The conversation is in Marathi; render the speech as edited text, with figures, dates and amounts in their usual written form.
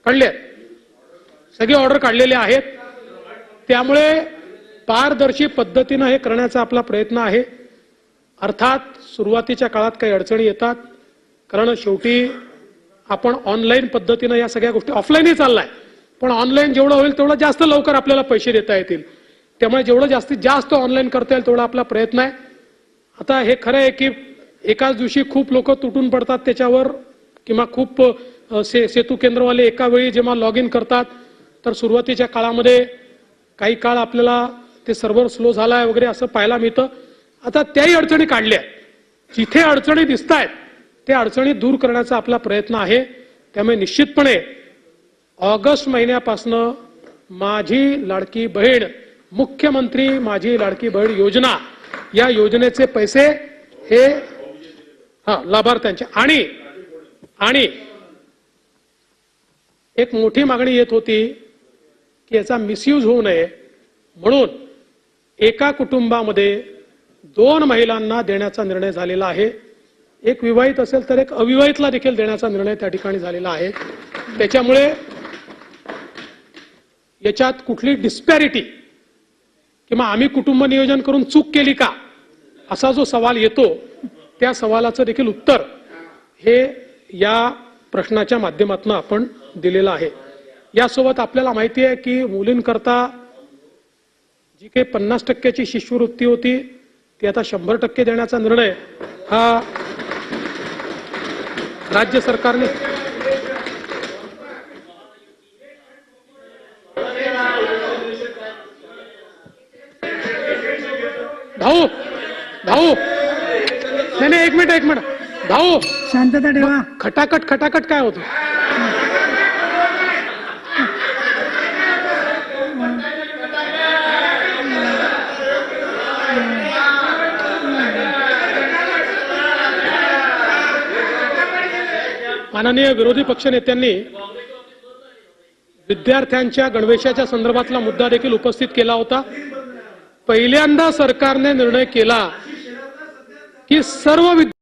काढले, सगळे ऑर्डर काढलेले आहेत. त्यामुळे पारदर्शी पद्धतीने हे करण्याचा आपला प्रयत्न आहे. अर्थात सुरुवातीच्या काळात काही अडचणी येतात, कारण शेवटी आपण ऑनलाईन पद्धतीने या सगळ्या गोष्टी, ऑफलाईनही चाललाय, पण ऑनलाईन जेवढं होईल तेवढं जास्त लवकर आपल्याला पैसे देता येतील. त्यामुळे जेवढं जास्तीत जास्त ऑनलाईन करता येईल तेवढा आपला प्रयत्न आहे. आता हे खरं आहे की एकाच दिवशी खूप लोक तुटून पडतात त्याच्यावर, किंवा खूप सेतू केंद्रवाले एका वेळी जेव्हा लॉग इन करतात तर सुरुवातीच्या काळामध्ये काही काळ आपल्याला ते सर्व्हर स्लो झालाय वगैरे असं पाहायला मिळतं. आता त्याही अडचणी काढल्या, जिथे अडचणी दिसत आहेत त्या अडचणी दूर करण्याचा आपला प्रयत्न आहे. त्यामुळे निश्चितपणे ऑगस्ट महिन्यापासून माझी लाडकी बहीण, मुख्यमंत्री माझी लाडकी बहीण योजना, या योजनेचे पैसे हे लाभार्थ्यांचे, आणि एक मोठी मागणी येत होती की याचा मिसयूज होऊ नये म्हणून एका कुटुंबामध्ये 2 महिलांना देण्याचा निर्णय झालेला आहे. एक विवाहित असेल तर एक अविवाहितला देखील देण्याचा निर्णय त्या ठिकाणी झालेला आहे. त्याच्यामुळे याच्यात कुठली डिस्पॅरिटी किंवा आम्ही कुटुंब नियोजन करून चूक केली का असा जो सवाल येतो, त्या सवालाचं देखील उत्तर हे या प्रश्नाच्या माध्यमातून आपण दिलेलं आहे. यासोबत आपल्याला माहिती आहे की मुलींकरता जी काही 50% शिष्यवृत्ती होती ती आता 100% देण्याचा निर्णय हा राज्य सरकारने भाऊ नाही एक मिनिट भाऊ शांतता ठेवा. खटाखट काय होतं? माननीय विरोधी पक्षनेत्यांनी विद्यार्थ्यांच्या गणवेशाच्या संदर्भातला मुद्दा देखील उपस्थित केला होता. पहिल्यांदा सरकारने निर्णय केला की सर्व